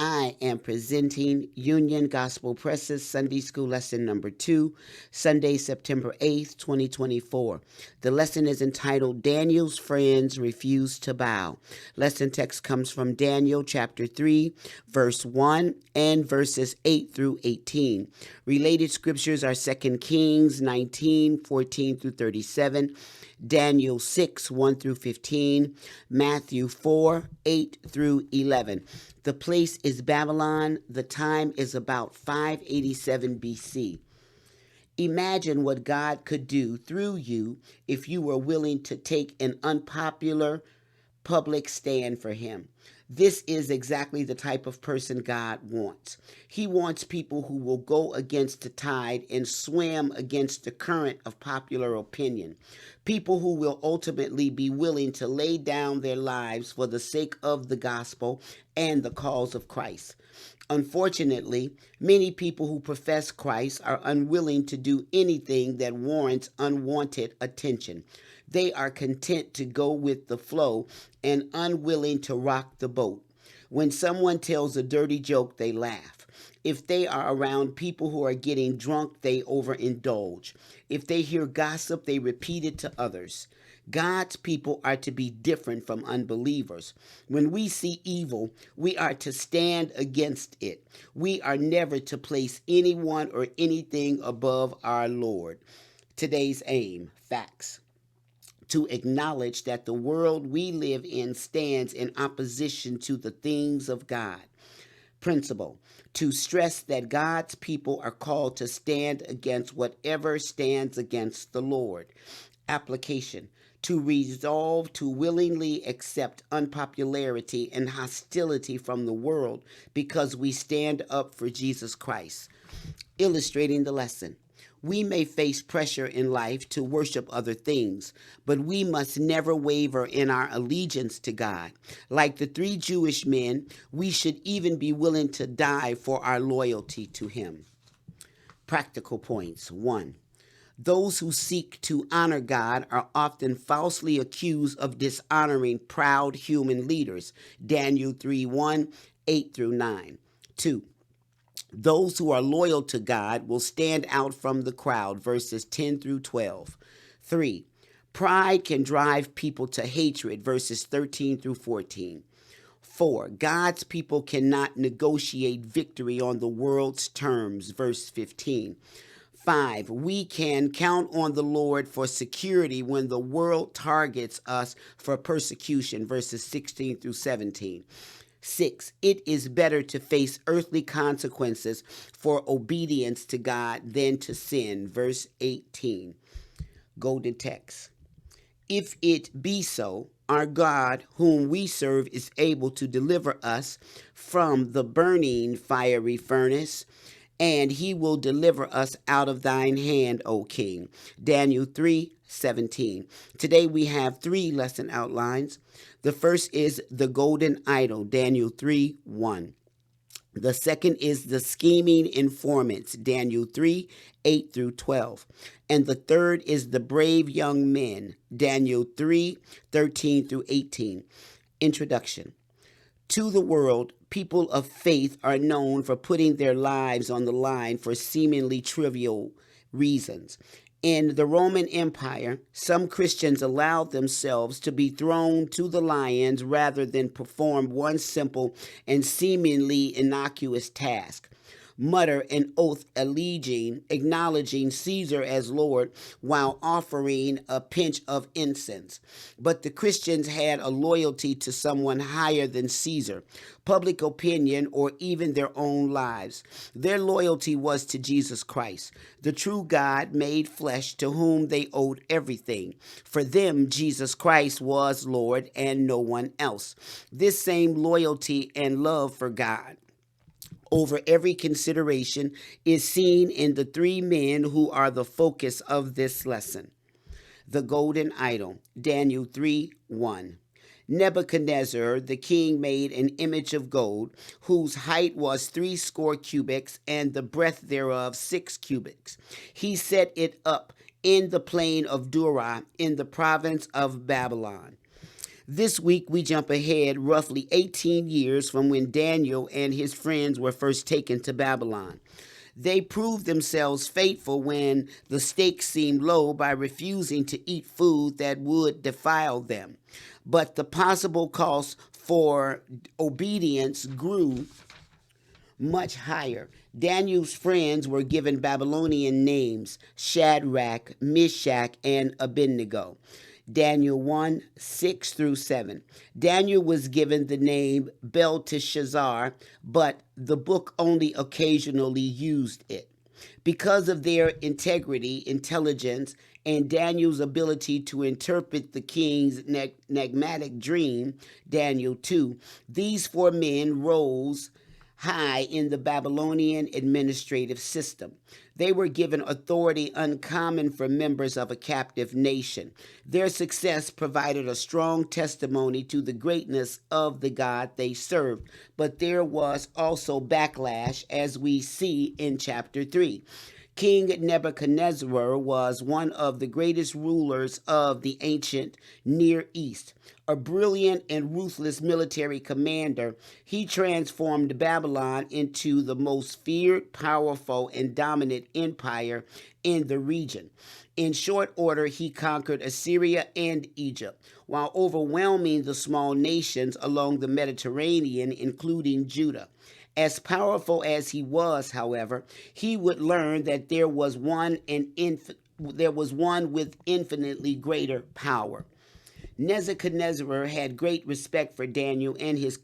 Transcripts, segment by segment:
I am presenting Union Gospel Press's Sunday School Lesson number 2, Sunday, September 8th, 2024. The lesson is entitled, Daniel's Friends Refuse to Bow. Lesson text comes from Daniel chapter 3, verse 1 and verses 8 through 18. Related scriptures are 2 Kings 19, 14 through 37, Daniel 6, 1 through 15, Matthew 4, 8 through 11. The place is Babylon. The time is about 587 BC. Imagine what God could do through you if you were willing to take an unpopular public stand for Him. This is exactly the type of person God wants. He wants people who will go against the tide and swim against the current of popular opinion. People who will ultimately be willing to lay down their lives for the sake of the gospel and the cause of Christ. Unfortunately, many people who profess Christ are unwilling to do anything that warrants unwanted attention. They are content to go with the flow and unwilling to rock the boat. When someone tells a dirty joke, they laugh. If they are around people who are getting drunk, they overindulge. If they hear gossip, they repeat it to others. God's people are to be different from unbelievers. When we see evil, we are to stand against it. We are never to place anyone or anything above our Lord. Today's aim, facts. To acknowledge that the world we live in stands in opposition to the things of God. Principle, to stress that God's people are called to stand against whatever stands against the Lord. Application, to resolve to willingly accept unpopularity and hostility from the world because we stand up for Jesus Christ. Illustrating the lesson. We may face pressure in life to worship other things, but we must never waver in our allegiance to God. Like the 3 Jewish men, we should even be willing to die for our loyalty to Him. Practical points. 1. Those who seek to honor God are often falsely accused of dishonoring proud human leaders. Daniel 3:1, 8 through 9. 2. Those who are loyal to God will stand out from the crowd, verses 10 through 12. 3. Pride can drive people to hatred, verses 13 through 14. 4. God's people cannot negotiate victory on the world's terms, verse 15. 5. We can count on the Lord for security when the world targets us for persecution, verses 16 through 17. 6. It is better to face earthly consequences for obedience to God than to sin. Verse 18. Golden text. If it be so, our God, whom we serve, is able to deliver us from the burning fiery furnace, and He will deliver us out of thine hand, O King. Daniel 3:17. Today we have 3 lesson outlines. The first is the golden idol, Daniel 3:1. The second is the scheming informants, Daniel 3:8 through 12. And the third is the brave young men, Daniel 3:13 through 18. Introduction. To the world, people of faith are known for putting their lives on the line for seemingly trivial reasons. In the Roman Empire, some Christians allowed themselves to be thrown to the lions rather than perform one simple and seemingly innocuous task. Mutter an oath acknowledging Caesar as Lord while offering a pinch of incense. But the Christians had a loyalty to someone higher than Caesar, public opinion, or even their own lives. Their loyalty was to Jesus Christ, the true God made flesh, to whom they owed everything. For them, Jesus Christ was Lord and no one else. This same loyalty and love for God over every consideration is seen in the 3 men who are the focus of this lesson. The golden idol, Daniel 3:1. Nebuchadnezzar, the king, made an image of gold, whose height was 60 cubits, and the breadth thereof 6 cubits. He set it up in the plain of Dura, in the province of Babylon. This week, we jump ahead roughly 18 years from when Daniel and his friends were first taken to Babylon. They proved themselves faithful when the stakes seemed low by refusing to eat food that would defile them. But the possible cost for obedience grew much higher. Daniel's friends were given Babylonian names: Shadrach, Meshach, and Abednego. Daniel 1 6 through 7. Daniel was given the name Belteshazzar, but the book only occasionally used it. Because of their integrity, intelligence, and Daniel's ability to interpret the king's enigmatic dream, Daniel 2, these four men rose high in the Babylonian administrative system. They were given authority uncommon for members of a captive nation. Their success provided a strong testimony to the greatness of the God they served, but there was also backlash, as we see in chapter 3. King Nebuchadnezzar was one of the greatest rulers of the ancient Near East. A brilliant and ruthless military commander, he transformed Babylon into the most feared, powerful, and dominant empire in the region. In short order, he conquered Assyria and Egypt, while overwhelming the small nations along the Mediterranean, including Judah. As powerful as he was, however, he would learn that there was one with infinitely greater power. Nebuchadnezzar had great respect for Daniel and his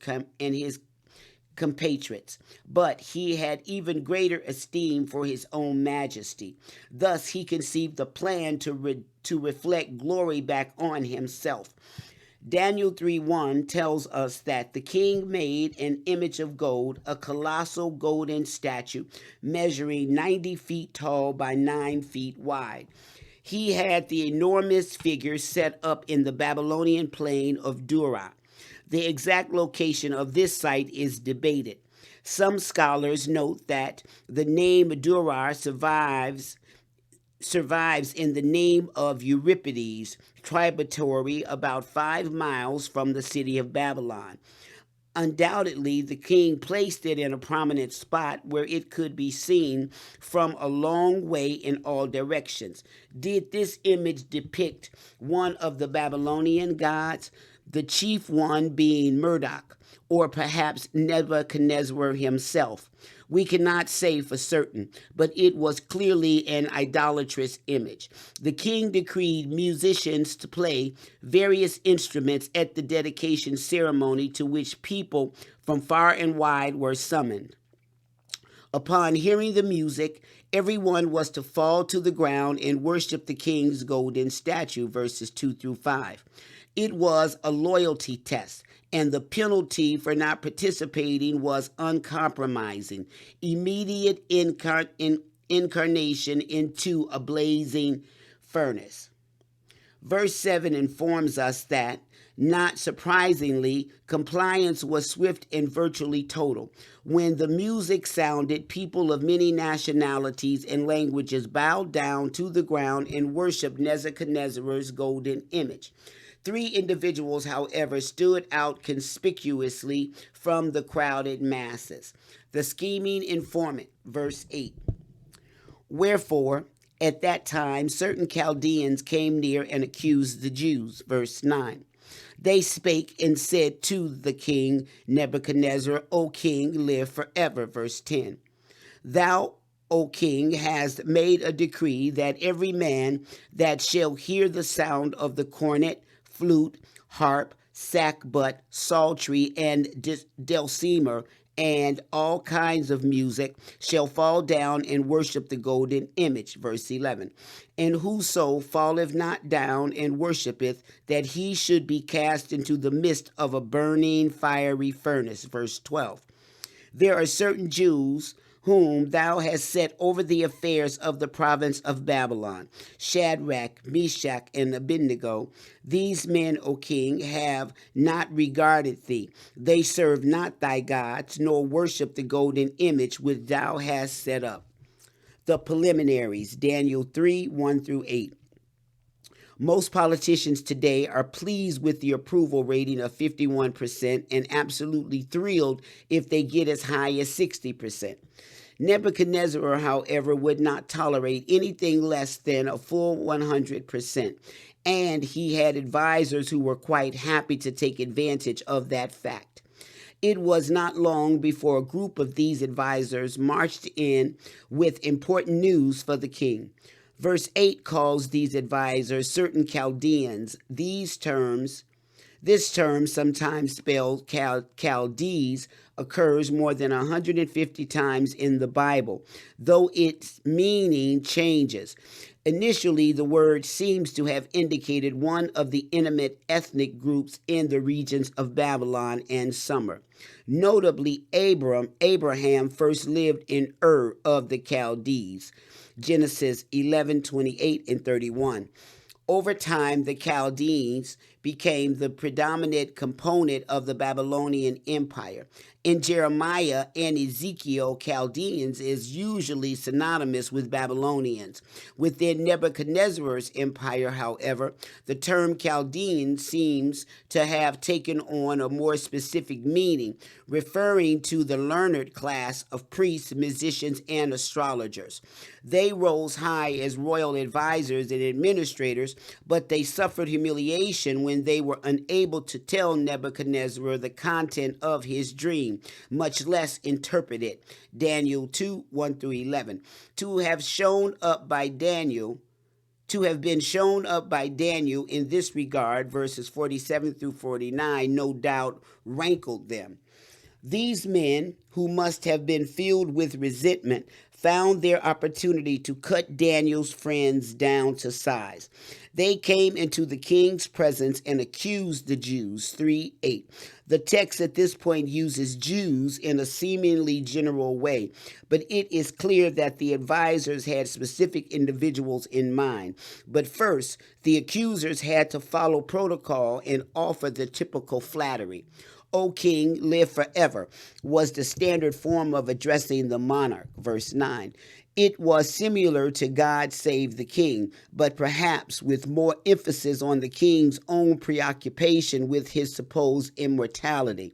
compatriots, but he had even greater esteem for his own majesty. Thus, he conceived a plan to reflect glory back on himself. Daniel 3:1 tells us that the king made an image of gold, a colossal golden statue measuring 90 feet tall by 9 feet wide. He had the enormous figure set up in the Babylonian plain of Dura. The exact location of this site is debated. Some scholars note that the name Dura survives in the name of Euripides, tributary about 5 miles from the city of Babylon. Undoubtedly, the king placed it in a prominent spot where it could be seen from a long way in all directions. Did this image depict one of the Babylonian gods, the chief one being Marduk, or perhaps Nebuchadnezzar himself? We cannot say for certain, but it was clearly an idolatrous image. The king decreed musicians to play various instruments at the dedication ceremony, to which people from far and wide were summoned. Upon hearing the music, everyone was to fall to the ground and worship the king's golden statue, verses 2 through 5. It was a loyalty test, and the penalty for not participating was uncompromising: immediate incarnation into a blazing furnace. Verse 7 informs us that, not surprisingly, compliance was swift and virtually total. When the music sounded, people of many nationalities and languages bowed down to the ground and worshiped Nebuchadnezzar's golden image. 3 individuals, however, stood out conspicuously from the crowded masses. The scheming informant, verse 8. Wherefore, at that time, certain Chaldeans came near and accused the Jews, verse 9. They spake and said to the king Nebuchadnezzar, O king, live forever, verse 10. Thou, O king, hast made a decree that every man that shall hear the sound of the cornet, flute, harp, sackbut, psaltery, and dulcimer, and all kinds of music, shall fall down and worship the golden image, verse 11. And whoso falleth not down and worshipeth, that he should be cast into the midst of a burning fiery furnace, verse 12. There are certain Jews whom thou hast set over the affairs of the province of Babylon, Shadrach, Meshach, and Abednego. These men, O king, have not regarded thee. They serve not thy gods, nor worship the golden image which thou hast set up. The preliminaries, Daniel 3:1 through 8. Most politicians today are pleased with the approval rating of 51% and absolutely thrilled if they get as high as 60%. Nebuchadnezzar, however, would not tolerate anything less than a full 100%, and he had advisors who were quite happy to take advantage of that fact. It was not long before a group of these advisors marched in with important news for the king. Verse 8 calls these advisors certain Chaldeans. This term, sometimes spelled Chaldees, occurs more than 150 times in the Bible, though its meaning changes. Initially, the word seems to have indicated one of the intimate ethnic groups in the regions of Babylon and Sumer. Notably, Abraham first lived in Ur of the Chaldees, Genesis 11:28 and 31. Over time, the Chaldeans became the predominant component of the Babylonian Empire. In Jeremiah and Ezekiel, Chaldeans is usually synonymous with Babylonians. Within Nebuchadnezzar's empire, however, the term Chaldean seems to have taken on a more specific meaning, referring to the learned class of priests, musicians, and astrologers. They rose high as royal advisors and administrators, but they suffered humiliation when they were unable to tell Nebuchadnezzar the content of his dream, much less interpret it. Daniel 2:1 through 11. To have been shown up by Daniel in this regard, verses 47 through 49, no doubt rankled them. These men, who must have been filled with resentment, found their opportunity to cut Daniel's friends down to size. They came into the king's presence and accused the Jews. 3:8. The text at this point uses Jews in a seemingly general way, but it is clear that the advisors had specific individuals in mind. But first, the accusers had to follow protocol and offer the typical flattery. O king, live forever, was the standard form of addressing the monarch. Verse 9. It was similar to God save the king, but perhaps with more emphasis on the king's own preoccupation with his supposed immortality.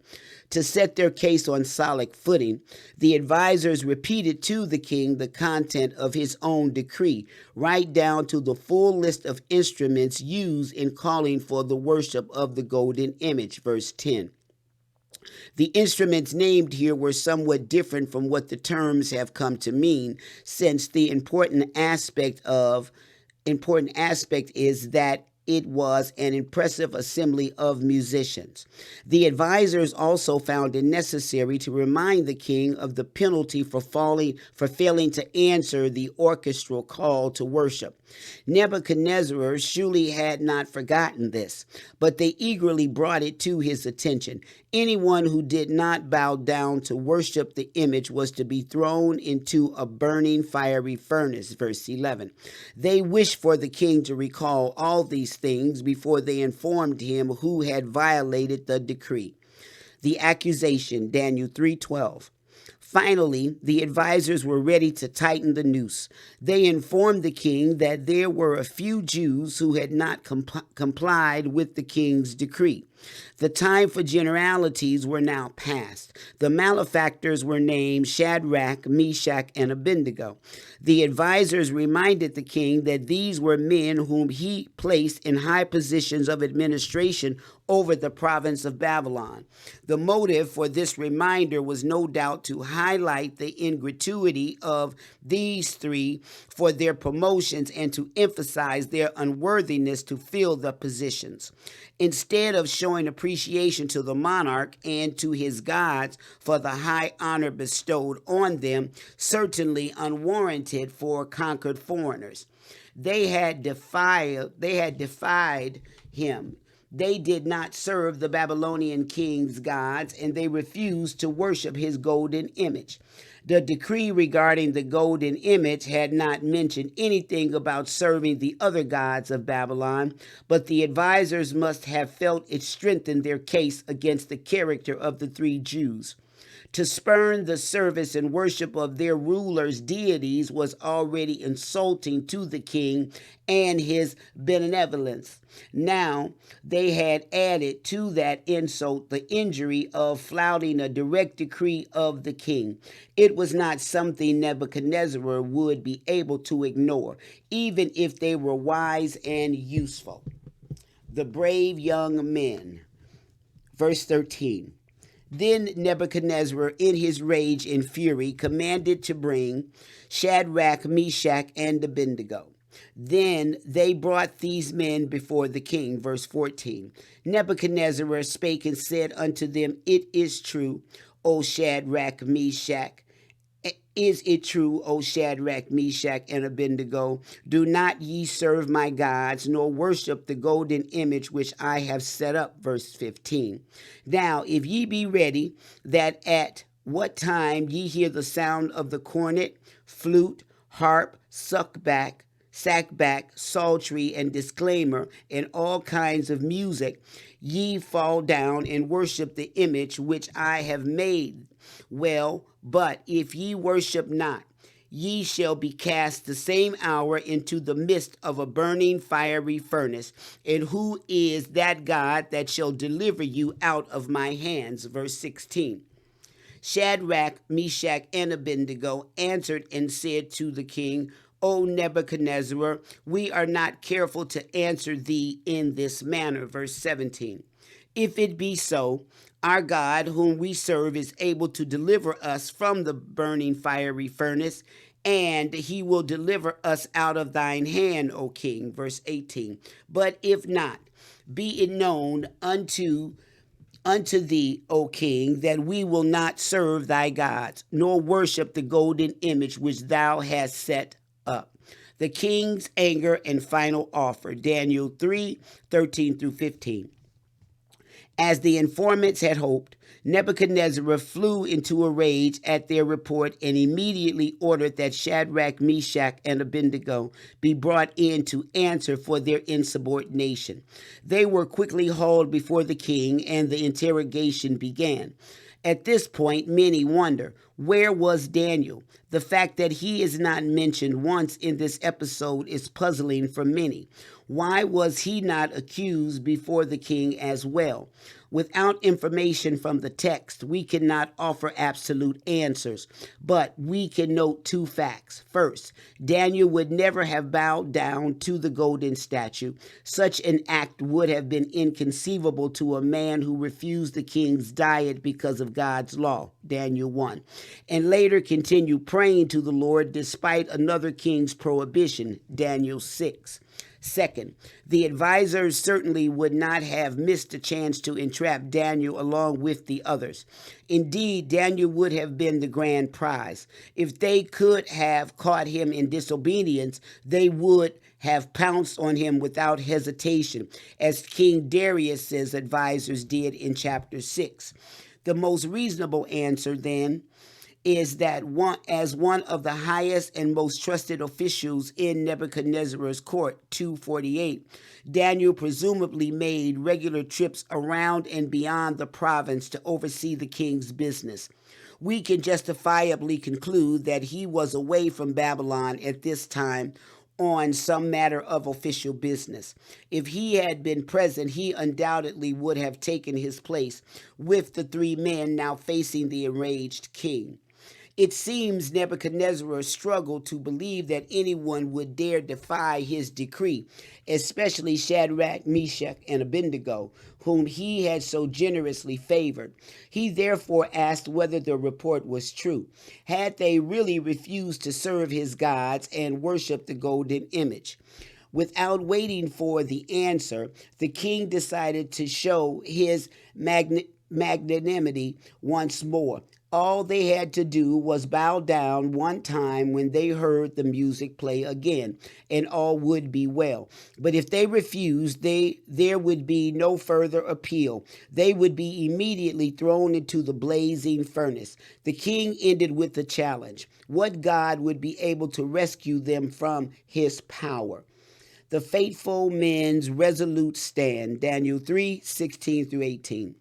To set their case on solid footing, the advisors repeated to the king the content of his own decree, right down to the full list of instruments used in calling for the worship of the golden image. Verse 10. The instruments named here were somewhat different from what the terms have come to mean, since the important aspect is that it was an impressive assembly of musicians. The advisors also found it necessary to remind the king of the penalty for failing to answer the orchestral call to worship. Nebuchadnezzar surely had not forgotten this, but they eagerly brought it to his attention. Anyone who did not bow down to worship the image was to be thrown into a burning fiery furnace. Verse 11. They wished for the king to recall all these things before they informed him who had violated the decree. The accusation, Daniel 3:12. Finally, the advisors were ready to tighten the noose. They informed the king that there were a few Jews who had not complied with the king's decree. The time for generalities were now past. The malefactors were named Shadrach, Meshach, and Abednego. The advisors reminded the king that these were men whom he placed in high positions of administration over the province of Babylon. The motive for this reminder was no doubt to highlight the ingratitude of these three for their promotions and to emphasize their unworthiness to fill the positions. Instead of showing appreciation to the monarch and to his gods for the high honor bestowed on them, certainly unwarranted for conquered foreigners, they had defied him. They did not serve the Babylonian king's gods, and they refused to worship his golden image. The decree regarding the golden image had not mentioned anything about serving the other gods of Babylon, but the advisors must have felt it strengthened their case against the character of the three Jews. To spurn the service and worship of their rulers' deities was already insulting to the king and his benevolence. Now they had added to that insult the injury of flouting a direct decree of the king. It was not something Nebuchadnezzar would be able to ignore, even if they were wise and useful. The brave young men. Verse 13. Then Nebuchadnezzar, in his rage and fury, commanded to bring Shadrach, Meshach, and Abednego. Then they brought these men before the king. Verse 14. Nebuchadnezzar spake and said unto them, It is true, O Shadrach, Meshach. Is it true, O Shadrach, Meshach, and Abednego? Do not ye serve my gods, nor worship the golden image which I have set up. Verse 15. Now, if ye be ready, that at what time ye hear the sound of the cornet, flute, harp, sackbut, psaltery, and disclaimer, and all kinds of music, ye fall down and worship the image which I have made. Well, but if ye worship not, ye shall be cast the same hour into the midst of a burning fiery furnace. And who is that God that shall deliver you out of my hands? Verse 16. Shadrach, Meshach, and Abednego answered and said to the king, O Nebuchadnezzar, we are not careful to answer thee in this manner. Verse 17. If it be so, our God, whom we serve, is able to deliver us from the burning fiery furnace, and he will deliver us out of thine hand, O king. Verse 18. But if not, be it known unto thee, O king, that we will not serve thy gods, nor worship the golden image which thou hast set up. The king's anger and final offer. Daniel 3:13 through 15. As the informants had hoped, Nebuchadnezzar flew into a rage at their report and immediately ordered that Shadrach, Meshach, and Abednego be brought in to answer for their insubordination. They were quickly hauled before the king, and the interrogation began. At this point, many wonder, where was Daniel? The fact that he is not mentioned once in this episode is puzzling for many. Why was he not accused before the king as well? Without information from the text, we cannot offer absolute answers, but we can note two facts. First, Daniel would never have bowed down to the golden statue. Such an act would have been inconceivable to a man who refused the king's diet because of God's law, Daniel 1, and later continued praying to the Lord despite another king's prohibition, Daniel 6. Second, the advisors certainly would not have missed a chance to entrap Daniel along with the others. Indeed, Daniel would have been the grand prize. If they could have caught him in disobedience, they would have pounced on him without hesitation, as King Darius's advisors did in chapter 6. The most reasonable answer, then, is that as one of the highest and most trusted officials in Nebuchadnezzar's court, 248, Daniel presumably made regular trips around and beyond the province to oversee the king's business. We can justifiably conclude that he was away from Babylon at this time on some matter of official business. If he had been present, he undoubtedly would have taken his place with the three men now facing the enraged king. It seems Nebuchadnezzar struggled to believe that anyone would dare defy his decree, especially Shadrach, Meshach, and Abednego, whom he had so generously favored. He therefore asked whether the report was true. Had they really refused to serve his gods and worship the golden image? Without waiting for the answer, the king decided to show his magnanimity once more. All they had to do was bow down one time when they heard the music play again, and all would be well. But if they refused, there would be no further appeal. They would be immediately thrown into the blazing furnace. The king ended with the challenge. What God would be able to rescue them from his power? The faithful men's resolute stand, Daniel 3:16 through 18.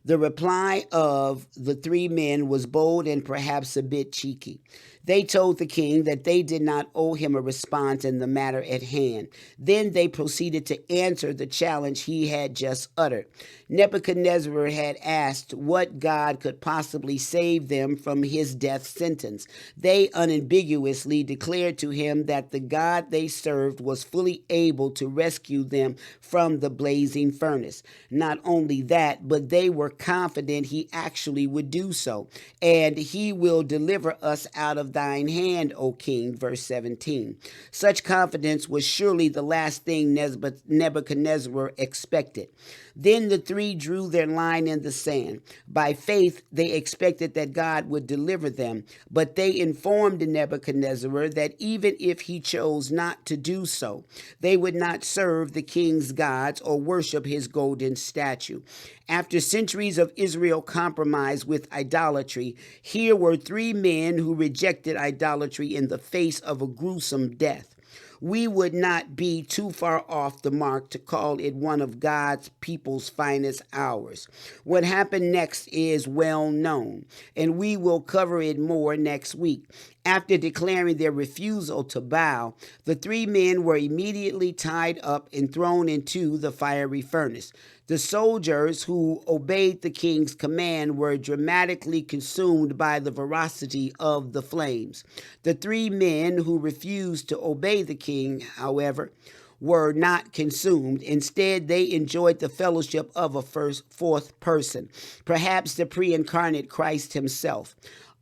The reply of the three men was bold and perhaps a bit cheeky. They told the king that they did not owe him a response in the matter at hand. Then they proceeded to answer the challenge he had just uttered. Nebuchadnezzar had asked what God could possibly save them from his death sentence. They unambiguously declared to him that the God they served was fully able to rescue them from the blazing furnace. Not only that, but they were confident he actually would do so. And he will deliver us out of thine hand, O king, verse 17. Such confidence was surely the last thing Nebuchadnezzar expected. Then the three drew their line in the sand. By faith, they expected that God would deliver them, but they informed Nebuchadnezzar that even if he chose not to do so, they would not serve the king's gods or worship his golden statue. After centuries of Israel compromise with idolatry, here were three men who rejected idolatry in the face of a gruesome death. We would not be too far off the mark to call it one of God's people's finest hours. What happened next is well known, and we will cover it more next week. After declaring their refusal to bow, the three men were immediately tied up and thrown into the fiery furnace. The soldiers who obeyed the king's command were dramatically consumed by the ferocity of the flames. The three men who refused to obey the king, however, were not consumed. Instead, they enjoyed the fellowship of a fourth person, perhaps the pre-incarnate Christ himself.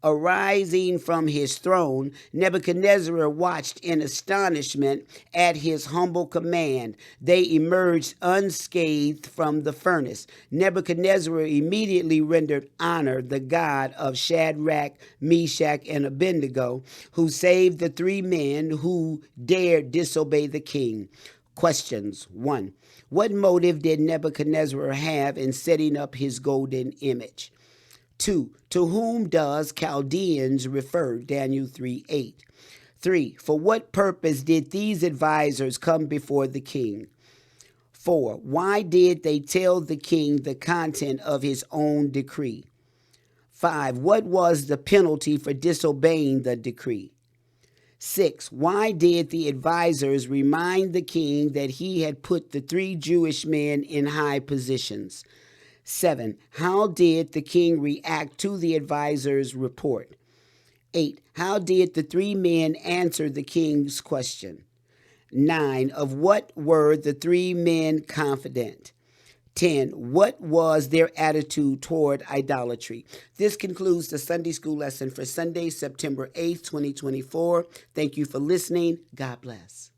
Arising from his throne, Nebuchadnezzar watched in astonishment at his humble command. They emerged unscathed from the furnace. Nebuchadnezzar immediately rendered honor the God of Shadrach, Meshach, and Abednego, who saved the three men who dared disobey the king. Questions. 1. What motive did Nebuchadnezzar have in setting up his golden image? 2. To whom does Chaldeans refer? Daniel 3:8. 3. For what purpose did these advisors come before the king? 4. Why did they tell the king the content of his own decree? 5. What was the penalty for disobeying the decree? 6. Why did the advisors remind the king that he had put the three Jewish men in high positions? 7. How did the king react to the advisor's report? 8. How did the three men answer the king's question? 9. Of what were the three men confident? 10. What was their attitude toward idolatry? This concludes the Sunday School lesson for Sunday, September 8th, 2024. Thank you for listening. God bless.